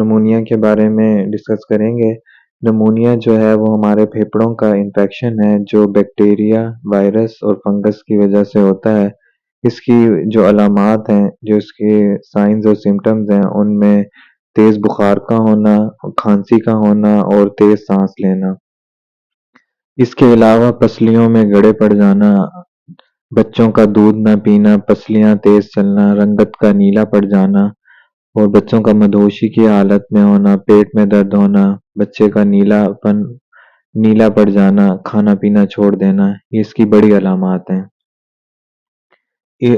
Pneumonia کے بارے میں ڈسکس کریں گے۔ نمونیا جو ہے وہ ہمارے پھیپھڑوں کا انفیکشن ہے جو بیکٹیریا، وائرس اور فنگس کی وجہ سے ہوتا ہے۔ اس کی جو علامات ہیں، جو اس کے سائنز اور سمٹمز ہیں، ان میں تیز بخار کا ہونا، کھانسی کا ہونا اور تیز سانس لینا۔ اس کے علاوہ پسلیوں میں گڑے پڑ جانا، بچوں کا دودھ نہ پینا، پسلیاں تیز چلنا، رنگت کا نیلا پڑ جانا اور بچوں کا مدہوشی کی حالت میں ہونا، پیٹ میں درد ہونا، بچے کا نیلا پڑ جانا، کھانا پینا چھوڑ دینا، یہ اس کی بڑی علامات ہیں۔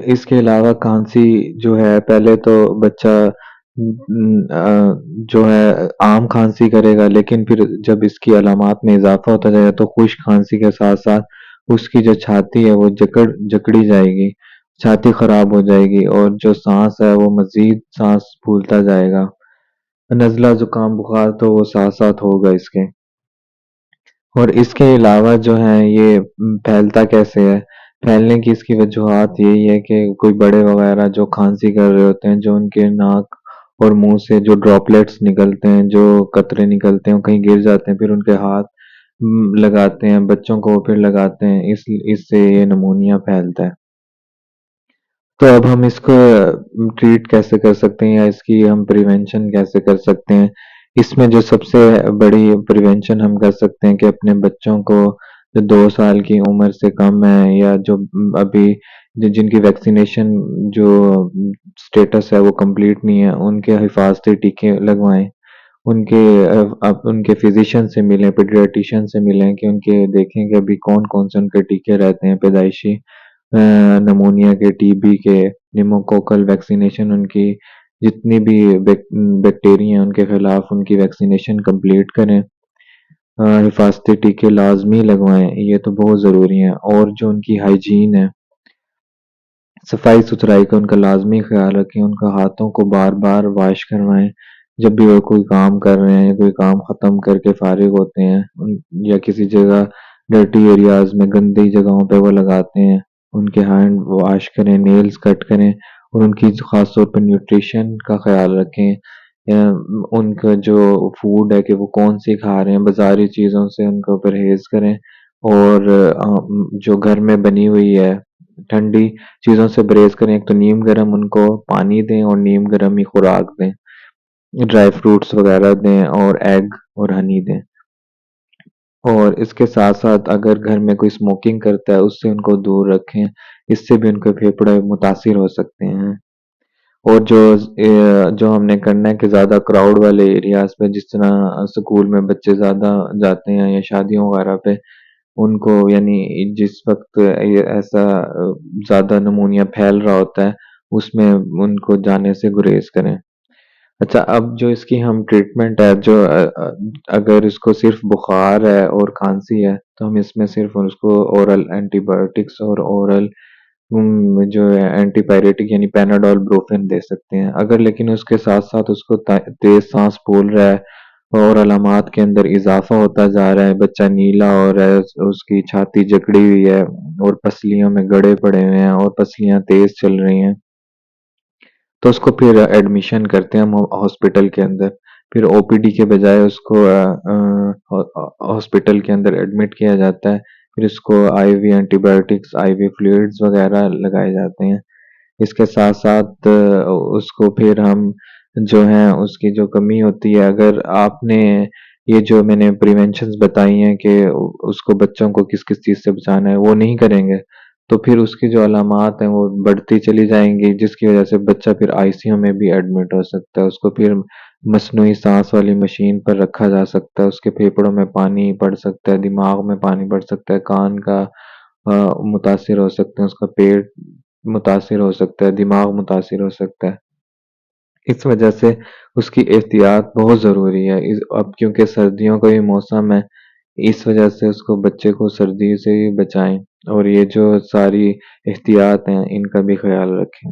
اس کے علاوہ کھانسی جو ہے، پہلے تو بچہ جو ہے عام کھانسی کرے گا، لیکن پھر جب اس کی علامات میں اضافہ ہوتا جائے گا تو خشک کھانسی کے ساتھ ساتھ اس کی جو چھاتی ہے وہ جکڑی جائے گی، چھاتی خراب ہو جائے گی اور جو سانس ہے وہ مزید سانس پھولتا جائے گا۔ نزلہ زکام بخار تو وہ ساتھ ساتھ ہوگا اس کے۔ اور اس کے علاوہ جو ہے یہ پھیلتا کیسے ہے؟ پھیلنے کی اس کی وجوہات یہی ہے کہ کوئی بڑے وغیرہ جو کھانسی کر رہے ہوتے ہیں، جو ان کے ناک اور منہ سے جو ڈراپلیٹس نکلتے ہیں، جو قطرے نکلتے ہیں، وہ کہیں گر جاتے ہیں، پھر ان کے ہاتھ لگاتے ہیں، بچوں کو پھر لگاتے ہیں، اس سے یہ نمونیا پھیلتا ہے۔ تو اب ہم اس کو ٹریٹ کیسے کر سکتے ہیں یا اس کی ہم پریونشن کیسے کر سکتے ہیں؟ اس میں جو سب سے بڑی پریونشن ہم کر سکتے ہیں کہ اپنے بچوں کو جو 2 سال کی عمر سے کم ہے یا جو ابھی جن کی ویکسینیشن جو سٹیٹس ہے وہ کمپلیٹ نہیں ہے، ان کے حفاظتی ٹیکے لگوائیں، ان کے فزیشین سے ملیں، پیڈیاٹیشین سے ملیں کہ ان کے دیکھیں کہ ابھی کون کون سے ان کے ٹیکے رہتے ہیں پیدائشی، نمونیا کے، ٹی بی کے، نیموکوکل ویکسینیشن، ان کی جتنی بھی بیکٹیریا ہیں ان کے خلاف ان کی ویکسینیشن کمپلیٹ کریں، حفاظتی ٹیکے لازمی لگوائیں، یہ تو بہت ضروری ہیں۔ اور جو ان کی ہائیجین ہے، صفائی ستھرائی کا ان کا لازمی خیال رکھیں، ان کا ہاتھوں کو بار بار واش کروائیں جب بھی وہ کوئی کام کر رہے ہیں، کوئی کام ختم کر کے فارغ ہوتے ہیں یا کسی جگہ ڈرٹی ایریاز میں گندی جگہوں پہ وہ لگاتے ہیں، ان کے ہینڈ واش کریں، نیلز کٹ کریں اور ان کی خاص طور پر نیوٹریشن کا خیال رکھیں، ان کا جو فوڈ ہے کہ وہ کون سی کھا رہے ہیں، بازاری چیزوں سے ان کو پرہیز کریں اور جو گھر میں بنی ہوئی ہے ٹھنڈی چیزوں سے پرہیز کریں۔ ایک تو نیم گرم ان کو پانی دیں اور نیم گرم ہی خوراک دیں، ڈرائی فروٹس وغیرہ دیں اور ایگ اور ہنی دیں۔ اور اس کے ساتھ ساتھ اگر گھر میں کوئی اسموکنگ کرتا ہے اس سے ان کو دور رکھیں، اس سے بھی ان کے پھیپھڑے متاثر ہو سکتے ہیں۔ اور جو ہم نے کرنا ہے کہ زیادہ کراؤڈ والے ایریاز پہ، جس طرح سکول میں بچے زیادہ جاتے ہیں یا شادیوں وغیرہ پہ، ان کو یعنی جس وقت ایسا زیادہ نمونیا پھیل رہا ہوتا ہے اس میں ان کو جانے سے گریز کریں۔ اچھا، اب جو اس کی ہم ٹریٹمنٹ ہے، جو اگر اس کو صرف بخار ہے اور کھانسی ہے تو ہم اس میں صرف اس کو اورل اینٹی بایوٹکس اور اورل جو ہے اینٹی پیریٹک یعنی پیناڈول بروفن دے سکتے ہیں۔ اگر لیکن اس کے ساتھ ساتھ اس کو تیز سانس پھول رہا ہے اور علامات کے اندر اضافہ ہوتا جا رہا ہے، بچہ نیلا ہو رہا ہے، اس کی چھاتی جکڑی ہوئی ہے اور پسلیوں میں گڑے پڑے ہوئے ہیں اور پسلیاں تیز چل رہی ہیں، تو اس کو پھر ایڈمیشن کرتے ہیں ہم ہاسپٹل کے اندر۔ پھر او پی ڈی کے بجائے اس کو ہاسپٹل کے اندر ایڈمٹ کیا جاتا ہے، پھر اس کو آئی وی اینٹی بایوٹکس، آئی وی فلوئڈز وغیرہ لگائے جاتے ہیں۔ اس کے ساتھ ساتھ اس کو پھر ہم جو ہیں اس کی جو کمی ہوتی ہے، اگر آپ نے یہ جو میں نے پریونشنز بتائی ہیں کہ اس کو بچوں کو کس کس چیز سے بچانا ہے وہ نہیں کریں گے تو پھر اس کی جو علامات ہیں وہ بڑھتی چلی جائیں گی، جس کی وجہ سے بچہ پھر آئی سی یو میں بھی ایڈمٹ ہو سکتا ہے، اس کو پھر مصنوعی سانس والی مشین پر رکھا جا سکتا ہے، اس کے پھیپھڑوں میں پانی پڑ سکتا ہے، دماغ میں پانی پڑ سکتا ہے، کان کا متاثر ہو سکتے ہیں، اس کا پیٹ متاثر ہو سکتا ہے، دماغ متاثر ہو سکتا ہے۔ اس وجہ سے اس کی احتیاط بہت ضروری ہے۔ اب کیونکہ سردیوں کا بھی موسم ہے، اس وجہ سے اس کو بچے کو سردی سے بھی بچائیں اور یہ جو ساری احتیاط ہیں ان کا بھی خیال رکھیں۔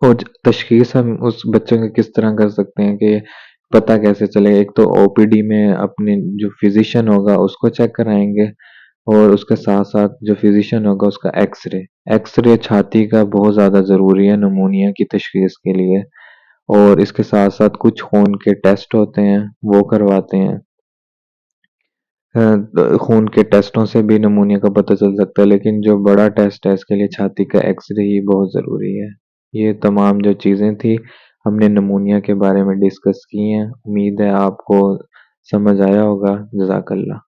اور تشخیص ہم اس بچوں کا کس طرح کر سکتے ہیں کہ پتہ کیسے چلے؟ ایک تو او پی ڈی میں اپنے جو فزیشین ہوگا اس کو چیک کرائیں گے اور اس کے ساتھ ساتھ جو فزیشین ہوگا اس کا ایکس رے چھاتی کا بہت زیادہ ضروری ہے نمونیا کی تشخیص کے لیے۔ اور اس کے ساتھ ساتھ کچھ خون کے ٹیسٹ ہوتے ہیں وہ کرواتے ہیں۔ خون کے ٹیسٹوں سے بھی نمونیا کا پتہ چل سکتا ہے، لیکن جو بڑا ٹیسٹ ہے اس کے لیے چھاتی کا ایکس رے ہی بہت ضروری ہے۔ یہ تمام جو چیزیں تھی ہم نے نمونیا کے بارے میں ڈسکس کی ہیں، امید ہے آپ کو سمجھ آیا ہوگا۔ جزاک اللہ۔